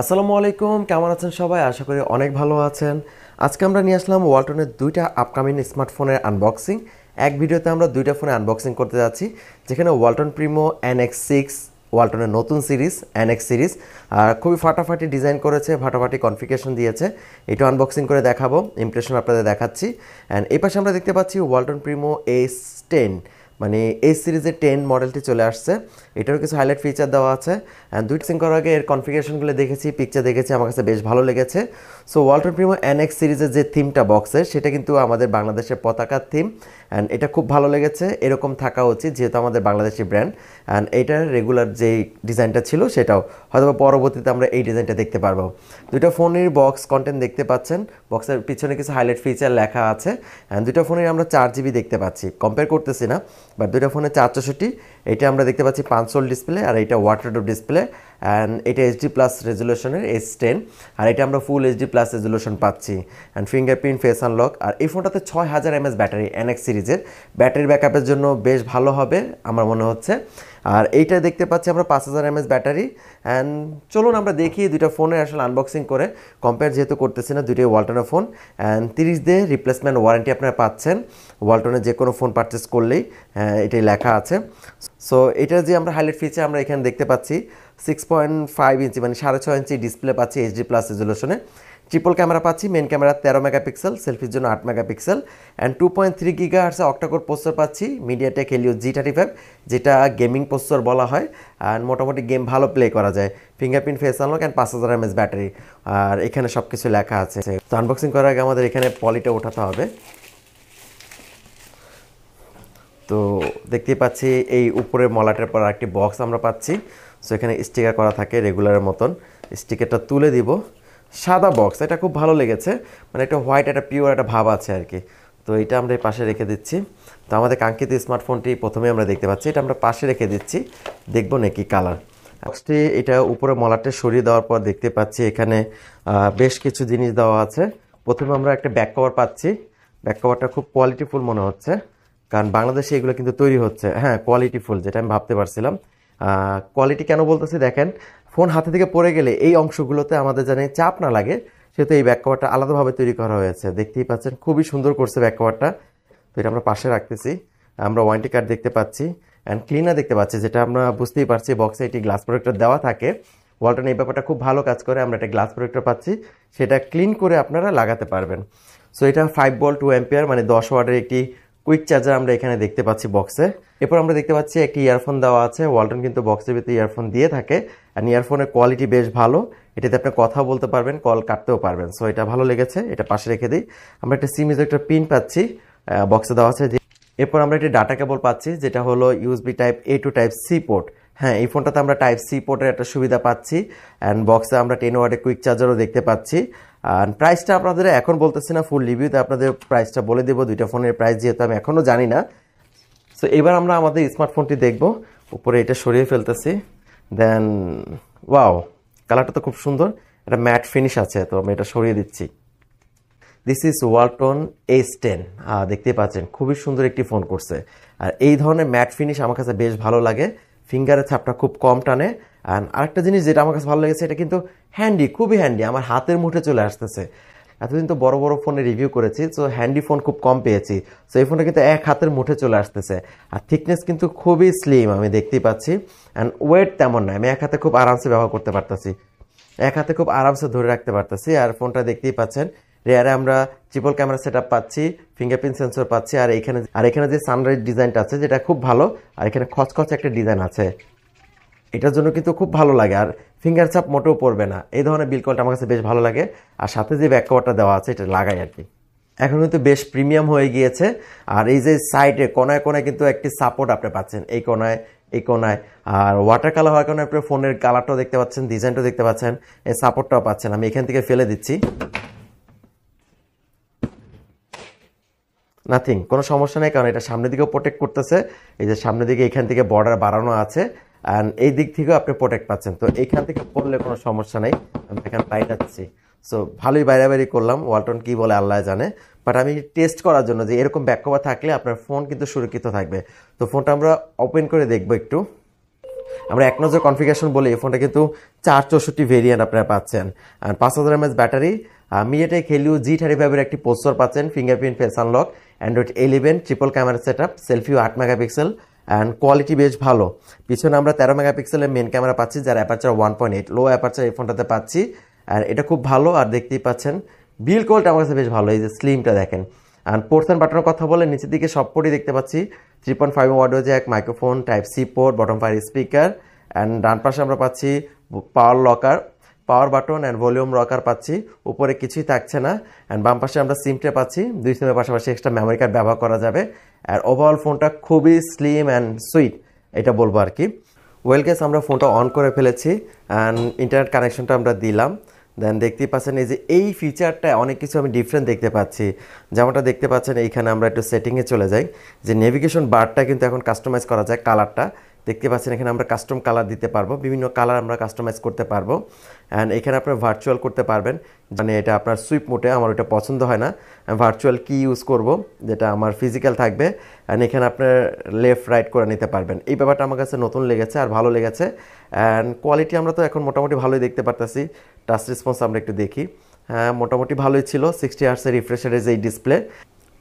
আসসালামু আলাইকুম, কেমন আছেন সবাই? আশা করি অনেক ভালো আছেন। আজকে আমরা নিয়ে আসলাম ওয়ালটনের দুইটা আপকামিং স্মার্টফোনের আনবক্সিং। এক ভিডিওতে আমরা দুইটা ফোনে আনবক্সিং করতে যাচ্ছি, যেখানে ওয়ালটন প্রিমো NX6, ওয়ালটনের নতুন সিরিজ NX সিরিজ, আর খুবই ফাটাফাটি ডিজাইন করেছে, ফাটাফাটি কনফিগারেশন দিয়েছে। এটা আনবক্সিং করে দেখাবো, ইমপ্রেশন আপনাদের দেখাচ্ছি। অ্যান্ড এই পাশে আমরা দেখতে পাচ্ছি ওয়ালটন প্রিমো S10, মানে এই সিরিজের 10 মডেলটি চলে আসছে। এটারও কিছু হাইলাইট ফিচার দেওয়া আছে। দুইটা সিং করার আগে এর কনফিগারেশনগুলো দেখেছি, পিকচার দেখেছি, আমার কাছে বেশ ভালো লেগেছে। সো ওয়ালটন প্রিমো NX সিরিজের যে থিমটা বক্সের, সেটা কিন্তু আমাদের বাংলাদেশের পতাকার থিম। অ্যান্ড এটা খুব ভালো লেগেছে, এরকম থাকা উচিত যেহেতু আমাদের বাংলাদেশি ব্র্যান্ড। অ্যান্ড এইটার রেগুলার যেই ডিজাইনটা ছিল সেটাও হয়তো পরবর্তীতে আমরা এই ডিজাইনটা দেখতে পারবো। দুইটা ফোনের বক্স কন্টেন্ট দেখতে পাচ্ছেন, বক্সের পিছনে কিছু হাইলাইট ফিচার লেখা আছে। অ্যান্ড দুইটা ফোনের আমরা 4GB দেখতে পাচ্ছি, কম্পেয়ার করতেছি না, বাট দুইটা ফোনে 464। এটা আমরা দেখতে পাচ্ছি 5 ডিসপ্লে, আর এটা ওয়াটারপ্রুফ ডিসপ্লে। অ্যান্ড এটা HD+ রেজুলেশনের S10, আর এটা আমরা ফুল HD+ রেজুলেশন পাচ্ছি। And fingerprint, face unlock. আর এই ফোনটাতে 6000 mAh ব্যাটারি, NX সিরিজের ব্যাটারি ব্যাকআপের জন্য বেশ ভালো হবে আমার মনে হচ্ছে। আর এইটা দেখতে পাচ্ছি আমরা 5000 mAh ব্যাটারি। অ্যান্ড চলুন আমরা দেখি দুইটা ফোনে আসলে আনবক্সিং করে, কম্পেয়ার যেহেতু করতেছি না, দুইটাই ওয়ালটনের phone. And 30 day replacement warranty আপনারা পাচ্ছেন ওয়ালটনের যে কোনো ফোন পারচেস করলেই, এটাই লেখা আছে। সো এটার যে আমরা হাইলাইট ফিচার আমরা এখানে দেখতে পাচ্ছি 6.5 ইঞ্চি, মানে 6.5 ইঞ্চি ডিসপ্লে পাচ্ছি HD+ রেজুলেশনে। ট্রিপল ক্যামেরা পাচ্ছি, মেন ক্যামেরা 13 মেগাপিক্সেল, সেলফির জন্য 8 megapixel. And 2.3 GHz octacore processor পাচ্ছি, মিডিয়াটেক হেলিও G85, যেটা গেমিং প্রসেসর বলা হয়। আর মোটামুটি গেম ভালো প্লে করা যায়। Fingerprint, face unlock, and 5000 mAh battery. আর এখানে সব কিছু লেখা আছে। তো আনবক্সিং করার আগে আমাদের এখানে পলিটা ওঠাতে হবে। তো দেখতেই পাচ্ছি এই উপরের মলাটের পর একটি বক্স আমরা পাচ্ছি। সো এখানে স্টিকার করা থাকে রেগুলারের মতন। স্টিকারটা তুলে দিব। সাদা বক্স, এটা খুব ভালো লেগেছে, মানে একটা হোয়াইট, একটা পিওর একটা ভাব আছে আর কি। তো এটা আমরা এই পাশে রেখে দিচ্ছি। তো আমাদের কাঙ্ক্ষিত স্মার্টফোনটি প্রথমে আমরা দেখতে পাচ্ছি, এটা আমরা পাশে রেখে দিচ্ছি, দেখবো নাকি কালার। বক্সটি এটা উপরে মলাটে সরিয়ে দেওয়ার পর দেখতে পাচ্ছি এখানে বেশ কিছু জিনিস দেওয়া আছে। প্রথমে আমরা একটা ব্যাক কভার পাচ্ছি। ব্যাক কভারটা খুব কোয়ালিটিফুল মনে হচ্ছে, কারণ বাংলাদেশে এগুলো কিন্তু তৈরি হচ্ছে। হ্যাঁ, কোয়ালিটিফুল, যেটা আমি ভাবতে পারছিলাম। কোয়ালিটি কেন বলতেছি দেখেন, ফোন হাতে থেকে পড়ে গেলে এই অংশগুলোতে আমাদের জানি চাপ না লাগে, সেহেতু এই ব্যাক কভারটা আলাদাভাবে তৈরি করা হয়েছে। দেখতেই পাচ্ছেন খুবই সুন্দর করছে ব্যাক কভারটা। তো এটা আমরা পাশে রাখতেছি। আমরা ওয়ারেন্টি কার্ড দেখতে পাচ্ছি, অ্যান্ড ক্লিনার দেখতে পাচ্ছি, যেটা আমরা বুঝতেই পারছি বক্সে এটি গ্লাস প্রোটেক্টর দেওয়া থাকে। ওয়ালটন এই ব্যাপারটা খুব ভালো কাজ করে। আমরা একটা গ্লাস প্রোটেক্টর পাচ্ছি, সেটা ক্লিন করে আপনারা লাগাতে পারবেন। সো এটা 5 ভোল্ট 2 অ্যাম্পিয়ার, মানে 10 ওয়াটের একটি কুইক চার্জার আমরা এখানে দেখতে পাচ্ছি বক্সে। এরপর আমরা দেখতে পাচ্ছি একটি ইয়ারফোন দেওয়া আছে। ওয়ালটন কিন্তু বক্সের ভিতরে ইয়ারফোন দিয়ে থাকে, আর ইয়ারফোনের কোয়ালিটি বেশ ভালো। এটাতে আপনি কথা বলতে পারবেন, কল কাটতেও পারবেন। সো এটা ভালো লেগেছে, এটা পাশে রেখে দিই। আমরা একটা সিম ইজেক্টর পিন পাচ্ছি, বক্সে দেওয়া আছে। এরপর আমরা একটি ডাটা কেবল পাচ্ছি, যেটা হলো USB type A to type C port. হ্যাঁ, এই ফোনটাতে আমরা টাইপ C পোর্টের একটা সুবিধা পাচ্ছি। অ্যান্ড বক্সে আমরা 10 ওয়াটের কুইক চার্জারও দেখতে পাচ্ছি। আর প্রাইসটা আপনাদের এখন বলতেছি না, ফুল রিভিউতে আপনাদের প্রাইসটা বলে দেবো, দুইটা ফোনের প্রাইস যেহেতু আমি এখনও জানি না। সো এবার আমরা আমাদের স্মার্টফোনটি দেখব। উপরে এটা সরিয়ে ফেলতেছি। দেন ওয়াও, কালারটা তো খুব সুন্দর, একটা ম্যাট ফিনিশ আছে। তো আমি এটা সরিয়ে দিচ্ছি। This is Walton S10। দেখতে পাচ্ছেন খুবই সুন্দর একটি ফোন করছে। আর এই ধরনের ম্যাট ফিনিশ আমার কাছে বেশ ভালো লাগে, ফিঙ্গারের ছাপটা খুব কম টানে। আর আরেকটা জিনিস যেটা আমার কাছে ভালো লেগেছে, এটা কিন্তু হ্যান্ডি, খুবই হ্যান্ডি, আমার হাতের মুঠে চলে আসতেছে। এতদিন তো বড় বড় ফোনে রিভিউ করেছি, সো হ্যান্ডি ফোন খুব কম পেয়েছি। সো এই ফোনটা কিন্তু এক হাতের মুঠে চলে আসতেছে। আর থিকনেস কিন্তু খুবই স্লিম, আমি দেখতেই পাচ্ছি। অ্যান্ড ওয়েট তেমন নয়, আমি এক হাতে খুব আরামসে ব্যবহার করতে পারতেছি, এক হাতে খুব আরামসে ধরে রাখতে পারতেছি। আর ফোনটা দেখতেই পাচ্ছেন, রেয়ারে আমরা ট্রিপল ক্যামেরা সেটআপ পাচ্ছি, ফিঙ্গারপ্রিন্ট সেন্সর পাচ্ছি। আর এখানে যে সানরাইজ ডিজাইনটা আছে, যেটা খুব ভালো। আর এখানে খচখচ একটা ডিজাইন আছে, এটার জন্য কিন্তু খুব ভালো লাগে। আর ফিঙ্গার ছাপ মোটেও পড়বে না, এই ধরনের বিল কোয়ালিটি আমার কাছে বেশ ভালো লাগে। আর সাথে যে ব্যাক কভারটা দেওয়া আছে, এটা লাগাই আর কি, এখন কিন্তু বেশ প্রিমিয়াম হয়ে গিয়েছে। আর এই যে সাইডে কোনায় কোনায় কিন্তু একটি সাপোর্ট আপনি পাচ্ছেন, এই কোনায়, এই কোনায়। আর ওয়াটার কালার হওয়ার কারণে আপনি ফোনের কালারটাও দেখতে পাচ্ছেন, ডিজাইনটাও দেখতে পাচ্ছেন, এই সাপোর্টটাও পাচ্ছেন। আমি এখান থেকে ফেলে দিচ্ছি, নাথিং, কোনো সমস্যা নেই, কারণ এটা সামনের দিকেও প্রোটেক্ট করতেছে। এই যে সামনের দিকে এখান থেকে বর্ডার বাড়ানো আছে, অ্যান্ড এই দিক থেকেও আপনি প্রোটেক্ট পাচ্ছেন। তো এইখান থেকে পড়লে কোনো সমস্যা নেই। আমি এখানে পাইটাচ্ছি। সো ভালোই বাইরে করলাম, ওয়ালটন কি বলে আল্লাহ জানে। বাট আমি টেস্ট করার জন্য যে এরকম ব্যাক কভার থাকলে আপনার ফোন কিন্তু সুরক্ষিত থাকবে। তো ফোনটা আমরা ওপেন করে দেখবো একটু। আমরা এক নজর কনফিগারেশন বলে এই ফোনটা কিন্তু 464 ভেরিয়েন্ট আপনারা পাচ্ছেন, আর 5000 mAh battery, MediaTek Helio G85 এর একটি প্রসেসর পাচ্ছেন, fingerprint face unlock, Android 11, triple camera setup, সেলফিও 8 মেগাপিক্সেল অ্যান্ড কোয়ালিটি বেশ ভালো। পিছনে আমরা 13 মেগাপিক্সেলের মেন ক্যামেরা পাচ্ছি, যার অ্যাপারচার 1.8, লো অ্যাপারচার এই ফোনটাতে পাচ্ছি, আর এটা খুব ভালো। আর দেখতেই পাচ্ছেন বিল কোয়ালিটি আমার কাছে বেশ ভালো, এই যে স্লিমটা দেখেন। আর পোর্টস অ্যান্ড বাটনের কথা বলে নিচের দিকে সব পোর্টই দেখতে পাচ্ছি, 3.5 audio jack, microphone, type C port, bottom fire speaker, and ডান পাশে আমরা পাচ্ছি power locker, power button and volume rocker পাচ্ছি, উপরে কিছুই থাকছে না। অ্যান্ড বাম পাশে আমরা সিমটে পাচ্ছি, 2 সিমের পাশাপাশি এক্সট্রা মেমোরি কার্ড ব্যবহার করা যাবে। আর ওভারঅল ফোনটা খুবই স্লিম অ্যান্ড সুইট, এটা বলবো আর কি। ওয়েল গেস আমরা ফোনটা অন করে ফেলেছি অ্যান্ড ইন্টারনেট কানেকশনটা আমরা দিলাম। দেন দেখতেই পাচ্ছেন এই যে এই ফিচারটা অনেক কিছু আমি ডিফারেন্ট দেখতে পাচ্ছি। যেমনটা দেখতে পাচ্ছেন এইখানে আমরা একটু সেটিংয়ে চলে যাই, যে নেভিগেশন বারটা কিন্তু এখন কাস্টমাইজ করা যায়, কালারটা দেখতে পাচ্ছেন এখানে আমরা কাস্টম কালার দিতে পারবো, বিভিন্ন কালার আমরা কাস্টমাইজ করতে পারবো। অ্যান্ড এখানে আপনার ভার্চুয়াল করতে পারবেন, মানে এটা আপনার সুইপ মোটে, আমার ওটা পছন্দ হয় না, ভার্চুয়াল কি ইউজ করব যেটা আমার ফিজিক্যাল থাকবে। অ্যান্ড এখানে আপনার লেফট রাইট করে নিতে পারবেন, এই ব্যাপারটা আমার কাছে নতুন লেগেছে আর ভালো লেগেছে। অ্যান্ড কোয়ালিটি আমরা তো এখন মোটামুটি ভালোই দেখতে পারতেছি। টাচ রেসপন্স আমরা একটু দেখি, হ্যাঁ মোটামুটি ভালোই ছিল, 60 হার্টজের রিফ্রেশ রেট এই ডিসপ্লে।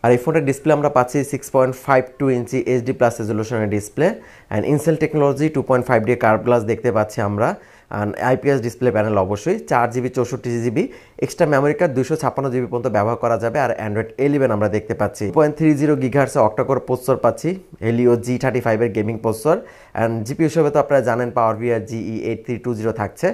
আর এই ফোনের ডিসপ্লে আমরা পাচ্ছি 6.52 ইঞ্চি HD+ রেজলিউশনের display, and incell technology 2.5D curve glass দেখতে পাচ্ছি আমরা, আর IPS ডিসপ্লে প্যানেল অবশ্যই, 4GB 64GB extra memory card 256GB পর্যন্ত ব্যবহার করা যাবে। আর অ্যান্ড্রয়েড 11 আমরা দেখতে পাচ্ছি, 2.30 GHz অক্টাকোর প্রসেসর পাচ্ছি, হেলিও G85 এর গেমিং প্রসেসর। অ্যান্ড জিপিইউ হিসেবে তো আপনারা জানেন পাওয়ার GE8320 থাকছে,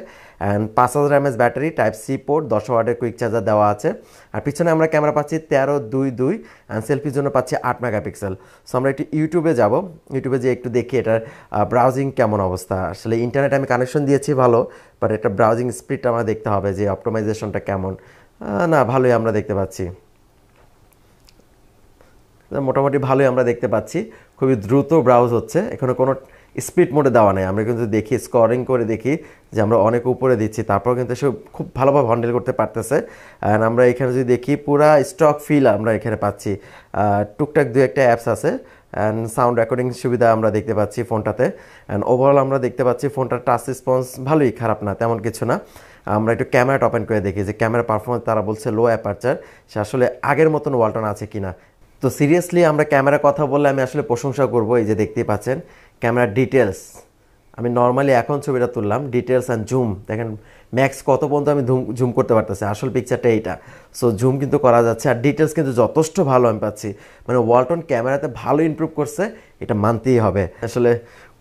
and 5000 mAh battery, type C port, 10 ওয়াটের কুইক চার্জার দেওয়া আছে। আর পিছনে আমরা ক্যামেরা পাচ্ছি 13-2-2, অ্যান্ড সেলফির জন্য পাচ্ছি 8 মেগাপিক্সেল। সো আমরা একটু ইউটিউবে যাব, ইউটিউবে যে একটু দেখি এটার ব্রাউজিং কেমন অবস্থা। আসলে ইন্টারনেট আমি কানেকশন দিয়েছি ভালো, বাট এটা ব্রাউজিং স্পিডটা আমরা দেখতে হবে যে অপটিমাইজেশনটা কেমন। না ভালোই আমরা দেখতে পাচ্ছি, মোটামুটি ভালোই আমরা দেখতে পাচ্ছি, খুবই দ্রুত ব্রাউজ হচ্ছে, এখানে কোনো স্পিড মোডে দেওয়া নেই। আমরা কিন্তু দেখি স্কোরিং করে দেখি যে আমরা অনেক উপরে দিচ্ছি, তারপর কিন্তু সে খুব ভালোভাবে হ্যান্ডেল করতে পারতেছে। অ্যান্ড আমরা এখানে যদি দেখি পুরা স্টক ফিল আমরা এখানে পাচ্ছি, টুকটাক 2-1টা অ্যাপস আছে, অ্যান্ড সাউন্ড রেকর্ডিং সুবিধা আমরা দেখতে পাচ্ছি ফোনটাতে। অ্যান্ড ওভারঅল আমরা দেখতে পাচ্ছি ফোনটার টাচ রেসপন্স ভালোই, খারাপ না, তেমন কিছু না। আমরা একটু ক্যামেরাটা ওপেন করে দেখি যে ক্যামেরা পারফরমেন্স তারা বলছে লো অ্যাপারচার, সে আসলে আগের মতন ওয়ালটন আছে কিনা। তো সিরিয়াসলি আমরা ক্যামেরা কথা বললে আমি আসলে প্রশংসা করব, এই যে দেখতেই পাচ্ছেন ক্যামেরার ডিটেলস, আমি নর্মালি এখন ছবিটা তুললাম, ডিটেলস অ্যান্ড জুম দেখেন ম্যাক্স কত পর্যন্ত আমি জুম করতে পারতেছি, আসল পিকচারটা এইটা। সো জুম কিন্তু করা যাচ্ছে, আর ডিটেলস কিন্তু যথেষ্ট ভালো আমি পাচ্ছি, মানে ওয়ালটন ক্যামেরাতে ভালো ইমপ্রুভ করছে, এটা মানতেই হবে। আসলে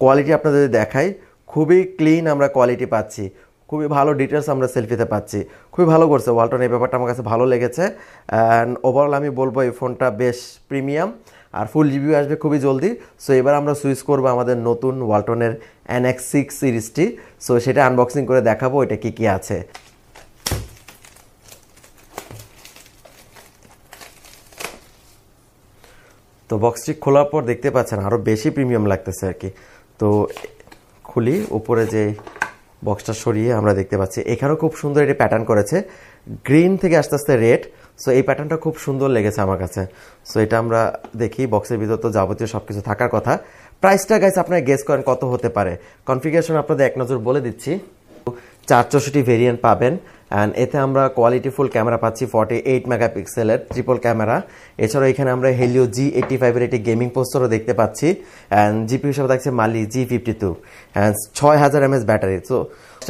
কোয়ালিটি আপনাদের যদি দেখাই, খুবই ক্লিন আমরা কোয়ালিটি পাচ্ছি, খুবই ভালো ডিটেলস আমরা সেলফিতে পাচ্ছি, খুবই ভালো করছে ওয়ালটন, এই ব্যাপারটা আমার কাছে ভালো লেগেছে। অ্যান্ড ওভারঅল আমি বলবো এই ফোনটা বেশ প্রিমিয়াম, আর ফুল রিভিউ আসবে খুবই জলদি। সো এবার আমরা সুইচ করবো আমাদের নতুন ওয়ালটনের NX6 সিরিজটি, সো সেটা আনবক্সিং করে দেখাবো এটা কি কি আছে। তো বক্সটি খোলার পর দেখতে পাচ্ছেন আরও বেশি প্রিমিয়াম লাগতেছে আর কি। তো খুলি, উপরে যে বক্সটা সরিয়ে আমরা দেখতে পাচ্ছি এখানেও খুব সুন্দর এটি প্যাটার্ন করেছে, গ্রিন থেকে আস্তে আস্তে রেড। সো এই প্যাটার্নটা খুব সুন্দর লেগেছে আমার কাছে। সো এটা আমরা দেখি, বক্সের ভিতর তো যাবতীয় সব কিছু থাকার কথা। প্রাইসটা গাইস আপনারা গেস করেন কত হতে পারে। কনফিগারেশন আপনাদের এক নজর বলে দিচ্ছি, 464 ভেরিয়েন্ট পাবেন, অ্যান্ড এতে আমরা কোয়ালিটিফুল ক্যামেরা পাচ্ছি 48 মেগাপিক্সেলের ট্রিপল ক্যামেরা। এছাড়াও এখানে আমরা হেলিও G85 এর একটি গেমিং প্রসেসরও দেখতে পাচ্ছি, অ্যান্ড জিপি হিসাবে থাকছে মালি G52, অ্যান্ড 6000 mAh ব্যাটারি। তো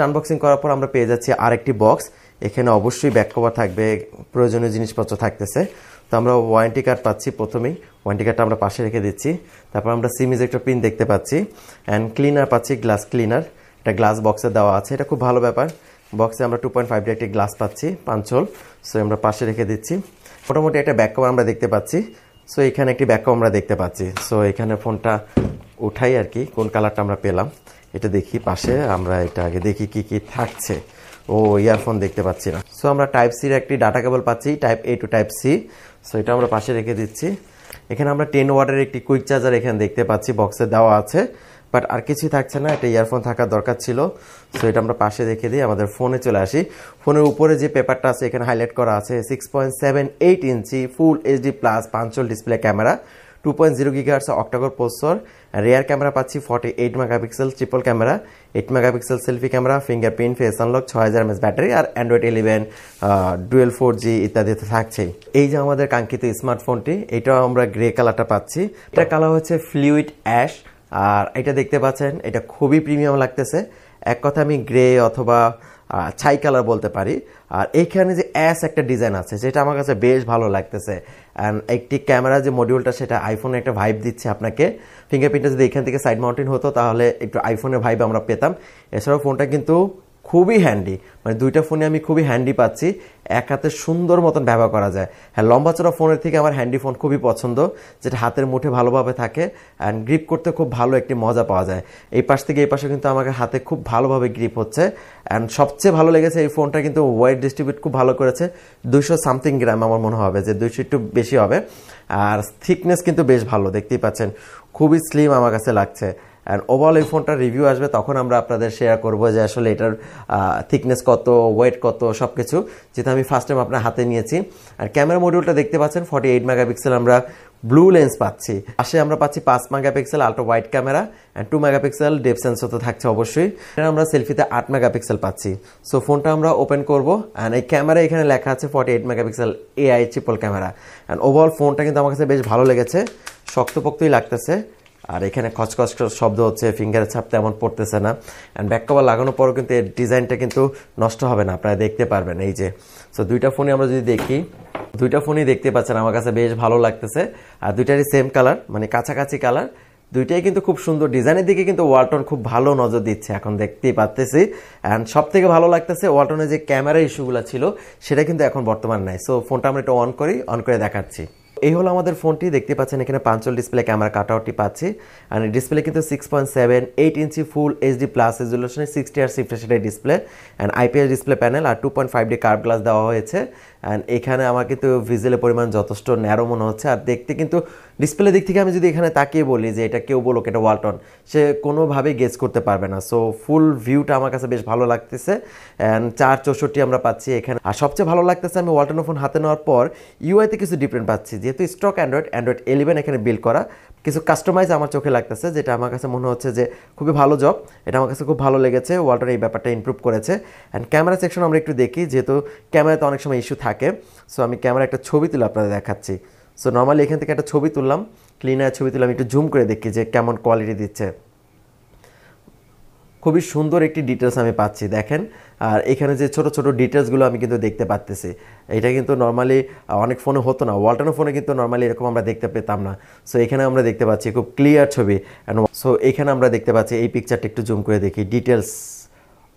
আনবক্সিং করার পর আমরা পেয়ে যাচ্ছি আরেকটি বক্স, এখানে অবশ্যই ব্যাক কভার থাকবে, প্রয়োজনীয় জিনিসপত্র থাকতেছে। তো আমরা ওয়ারেন্টি কার্ড পাচ্ছি, প্রথমেই ওয়ারেন্টি কার্ডটা আমরা পাশে রেখে দিচ্ছি। তারপর আমরা সিম ইজেক্টর পিন দেখতে পাচ্ছি, অ্যান্ড ক্লিনার পাচ্ছি, গ্লাস ক্লিনার, এটা গ্লাস বক্সে দেওয়া আছে, এটা খুব ভালো ব্যাপার। বক্সে আমরা 2.5D একটি গ্লাস পাচ্ছি, 5 হোল। সো আমরা পাশে রেখে দিচ্ছি। মোটামুটি একটা ব্যাক কভার আমরা দেখতে পাচ্ছি। সো এখানে একটি ব্যাক কভার আমরা দেখতে পাচ্ছি। সো এখানে ফোনটা উঠাই আর কি, কোন কালারটা আমরা পেলাম এটা দেখি পাশে, আমরা এটা আগে দেখি কি কি থাকছে। ও ইয়ারফোন দেখতে পাচ্ছি না। সো আমরা টাইপ সির একটি ডাটা কেবল পাচ্ছি, type A to type C। So এটা আমরা পাশে রেখে দিচ্ছি। এখানে আমরা 10 ওয়াটের একটি কুইক চার্জার এখানে দেখতে পাচ্ছি, বক্সে দেওয়া আছে, বাট আর কিছুই থাকছে না, এটা ইয়ারফোন থাকার দরকার ছিল। সো এটা আমরা পাশে রেখে দিই, আমাদের ফোনে চলে আসি। ফোনের উপরে যে পেপারটা আছে এখানে হাইলাইট করা আছে 6.78 inch full HD+ 5 hole display camera, 2.0 GHz octacore processor, rear camera পাচ্ছি 48 megapixel triple camera, 8 megapixel selfie camera, fingerprint, face unlock, 6000 mAh battery আর অ্যান্ড্রয়েড 11 ডুয়েল 4G ইত্যাদিতে থাকছেই। এই যে আমাদের কাঙ্ক্ষিত স্মার্টফোনটি, এটাও আমরা গ্রে কালারটা পাচ্ছি। এটা কালার হচ্ছে ফ্লুইড অ্যাশ, আর এটা দেখতে পাচ্ছেন এটা খুবই প্রিমিয়াম লাগতেছে। এক কথা আমি গ্রে অথবা ছাই কালার বলতে পারি। আর এইখানে যে অ্যাশ একটা ডিজাইন আছে যেটা আমার কাছে বেশ ভালো লাগতেছে। অ্যান্ড একটি ক্যামেরা যে মডিউলটা সেটা আইফোনে একটা ভাইব দিচ্ছে আপনাকে। ফিঙ্গারপ্রিন্টটা যদি এখান থেকে সাইড মাউন্টেন হতো তাহলে একটু আইফোনের ভাইব আমরা পেতাম। এছাড়াও ফোনটা কিন্তু খুবই হ্যান্ডি, মানে দুইটা ফোনে আমি খুবই হ্যান্ডি পাচ্ছি, এক হাতে সুন্দর মতন ব্যবহার করা যায়। হ্যাঁ, লম্বা চড়া ফোনের থেকে আমার হ্যান্ডি ফোন খুবই পছন্দ, যেটা হাতের মুঠে ভালোভাবে থাকে অ্যান্ড গ্রিপ করতে খুব ভালো একটি মজা পাওয়া যায়। এই পাশ থেকে এই পাশে কিন্তু আমাকে হাতে খুব ভালোভাবে গ্রিপ হচ্ছে। অ্যান্ড সবচেয়ে ভালো লেগেছে এই ফোনটা কিন্তু ওয়েট ডিস্ট্রিবিউট খুব ভালো করেছে, 200 সামথিং গ্রাম আমার মনে হবে, যে 200 একটু বেশি হবে। আর থিকনেস কিন্তু বেশ ভালো, দেখতেই পাচ্ছেন খুবই স্লিম আমার কাছে লাগছে। অ্যান্ড ওভারঅল এই ফোনটার রিভিউ আসবে তখন আমরা আপনাদের শেয়ার করবো যে আসলে এটার থিকনেস কত, ওয়েট কত, সব কিছু, যেহেতু আমি ফার্স্ট টাইম আপনার হাতে নিয়েছি। আর ক্যামেরা মডিউলটা দেখতে পাচ্ছেন 48 মেগাপিক্সেল আমরা ব্লু লেন্স পাচ্ছি। পাশে আমরা পাচ্ছি 5 megapixel ultra wide camera and 2 megapixel depth sensor তো থাকছে অবশ্যই। আমরা সেলফিতে 8 মেগাপিক্সেল পাচ্ছি। সো ফোনটা আমরা ওপেন করবো অ্যান্ড এই ক্যামেরা এখানে লেখা আছে 48 megapixel AI triple camera. And overall ফোনটা কিন্তু আমার কাছে বেশ ভালো লেগেছে, শক্তপোক্তই লাগতেছে। আর এখানে খচখচ শব্দ হচ্ছে, ফিঙ্গারের ছাপ তেমন পড়তেছে না। অ্যান্ড ব্যাক কভার লাগানোর পরও কিন্তু এর ডিজাইনটা কিন্তু নষ্ট হবে না, আপনারা দেখতে পারবেন। এই যে সো দুইটা ফোনে আমরা যদি দেখি, দুইটা ফোনই দেখতে পাচ্ছেন আমার কাছে বেশ ভালো লাগতেছে। আর দুইটারই সেম কালার, মানে কাছাকাছি কালার, দুইটাই কিন্তু খুব সুন্দর। ডিজাইনের দিকে কিন্তু ওয়ালটন খুব ভালো নজর দিচ্ছে, এখন দেখতেই পাচ্তেছি। অ্যান্ড সব থেকে ভালো লাগতেছে ওয়ালটনের যে ক্যামেরা ইস্যুগুলো ছিল সেটা কিন্তু এখন বর্তমান নাই। সো ফোনটা আমরা একটু অন করে দেখাচ্ছি। এই হলো আমাদের ফোনটি, দেখতে পাচ্ছেন এখানে পাঞ্চল ডিসপ্লে ক্যামেরা কাটআউটটি পাচ্ছি। আর ডিসপ্লে কিন্তু 6.78 ইঞ্চি ফুল HD প্লাস রেজুলেশনের 60 Hz refresh rate display and IPS display panel আর 2.5D কার্ভ গ্লাস দেওয়া হয়েছে। অ্যান্ড এখানে আমার কিন্তু ভিজুয়ালের পরিমাণ যথেষ্ট ন্যারো মনে হচ্ছে। আর দেখতে কিন্তু ডিসপ্লে দিক থেকে আমি যদি এখানে তাকিয়ে বলি যে এটা কেউ বলুক এটা ওয়ালটন, সে কোনোভাবেই গেস করতে পারবে না। সো ফুল ভিউটা আমার কাছে বেশ ভালো লাগতেছে। অ্যান্ড 464 আমরা পাচ্ছি এখানে। আর সবচেয়ে ভালো লাগতেছে আমি ওয়ালটনের ফোন হাতে নেওয়ার পর ইউআইতে কিছু ডিফারেন্ট পাচ্ছি, যেহেতু স্টক অ্যান্ড্রয়েড 11 এখানে বিল্ড করা, কিছু কাস্টমাইজ আমার চোখে লাগতেছে, যেটা আমার কাছে মনে হচ্ছে যে খুবই ভালো জব। এটা আমার কাছে খুব ভালো লেগেছে, ওয়ালটন এই ব্যাপারটা ইমপ্রুভ করেছে। অ্যান্ড ক্যামেরা সেকশন আমরা একটু দেখি, যেহেতু ক্যামেরাতে অনেক সময় ইস্যু থাকে। সো আমি ক্যামেরা একটা ছবি তুলে আপনাদের দেখাচ্ছি। সো নর্মালি এখান থেকে একটা ছবি তুললাম, ক্লিনার ছবি তুলে আমি একটু জুম করে দেখি যে কেমন কোয়ালিটি দিচ্ছে। খুবই সুন্দর একটি ডিটেলস আমি পাচ্ছি, দেখেন। আর এখানে যে ছোট ছোট ডিটেলসগুলো আমি কিন্তু দেখতে পাচ্তেছি, এটা কিন্তু নর্মালি অনেক ফোনে হতো না, ওয়ালটনের ফোনে কিন্তু নর্মালি এরকম আমরা দেখতে পেতাম না। সো এখানে আমরা দেখতে পাচ্ছি খুব ক্লিয়ার ছবি। সো এখানে আমরা দেখতে পাচ্ছি, এই পিকচারটা একটু জুম করে দেখি, ডিটেলস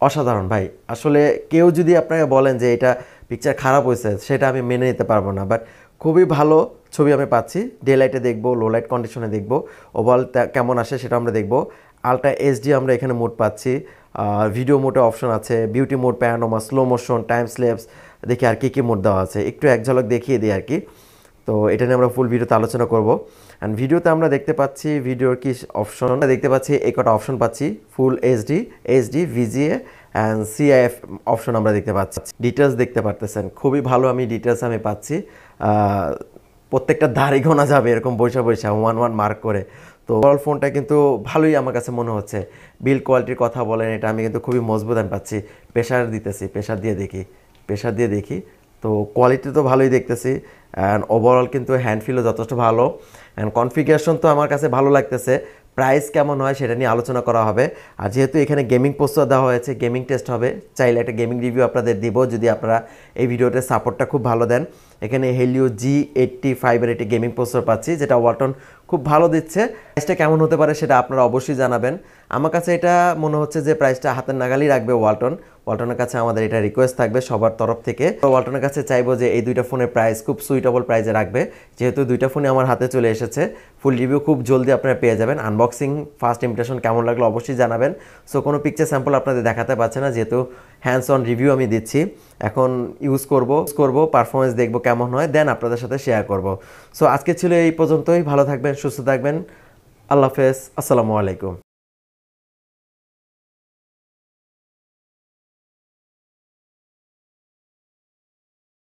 অসাধারণ ভাই। আসলে কেউ যদি আপনাকে বলেন যে এটা পিকচার খারাপ হয়েছে, সেটা আমি মেনে নিতে পারবো না, বাট খুবই ভালো ছবি আমি পাচ্ছি। ডে লাইটে দেখবো, লো লাইট কন্ডিশনে দেখবো, ওভারঅল কেমন আসে সেটা আমরা দেখবো। আলট্রা HD আমরা এখানে মোড পাচ্ছি, ভিডিও মোডে অপশন আছে, beauty mode, panorama, slow motion, time lapse, দেখি আর কী মোড দেওয়া আছে, একটু এক ঝলক দেখিয়ে দিই আর কি। তো এটা নিয়ে আমরা ফুল ভিডিওতে আলোচনা করব। অ্যান্ড ভিডিওতে আমরা দেখতে পাচ্ছি ভিডিওর কি অপশন দেখতে পাচ্ছি, এই কটা অপশন পাচ্ছি, ফুল HD, VGA and CIF option আমরা দেখতে পাচ্ছি। ডিটেলস দেখতে পারতেছেন, খুবই ভালো আমি ডিটেলস আমি পাচ্ছি। প্রত্যেকটা দাড়ি গোনা যাবে এরকম বৈশা 1 মার্ক করে। তো ওভারঅল ফোনটা কিন্তু ভালোই আমার কাছে মনে হচ্ছে। বিল্ড কোয়ালিটির কথা বলেন, এটা আমি কিন্তু খুবই মজবুত আমি পাচ্ছি। প্রেশার দিয়ে দেখি, তো কোয়ালিটি তো ভালোই দেখতেছি। অ্যান্ড ওভারঅল কিন্তু হ্যান্ড ফিলও যথেষ্ট ভালো। অ্যান্ড কনফিগারেশন তো আমার কাছে ভালো লাগতেছে। প্রাইস কেমন হয় সেটা নিয়ে আলোচনা করা হবে। আর যেহেতু এখানে গেমিং পোস্টার দেওয়া হয়েছে, গেমিং টেস্ট হবে, চাইলে একটা গেমিং রিভিউ আপনাদের দিব যদি আপনারা এই ভিডিওতে সাপোর্টটা খুব ভালো দেন। এখানে হেলিও G85 এর একটি গেমিং পোস্টার পাচ্ছি, যেটা ওয়ালটন খুব ভালো দিচ্ছে। প্রাইসটা কেমন হতে পারে সেটা আপনারা অবশ্যই জানাবেন। আমার কাছে এটা মনে হচ্ছে যে প্রাইসটা হাতের নাগালই রাখবে ওয়ালটনের কাছে আমাদের এটা রিকোয়েস্ট থাকবে সবার তরফ থেকে। ওয়ালটনের কাছে চাইবো যে এই দুইটা ফোনের প্রাইস খুব সুইটেবল প্রাইসে রাখবে, যেহেতু দুইটা ফোনই আমার হাতে চলে এসেছে। ফুল রিভিউ খুব জলদি আপনারা পেয়ে যাবেন। আনবক্সিং ফার্স্ট ইমপ্রেশন কেমন লাগলো অবশ্যই জানাবেন। সো কোনো পিকচার স্যাম্পল আপনাদের দেখাতে পারছে না, যেহেতু হ্যান্ডস অন রিভিউ আমি দিচ্ছি। এখন ইউজ করব, পারফরমেন্স দেখবো কেমন হয়, দেন আপনাদের সাথে শেয়ার করব। সো আজকে ছিল এই পর্যন্তই। ভালো থাকবেন, সুস্থ থাকবেন, আল্লাহ হাফেজ, আসসালামু আলাইকুম।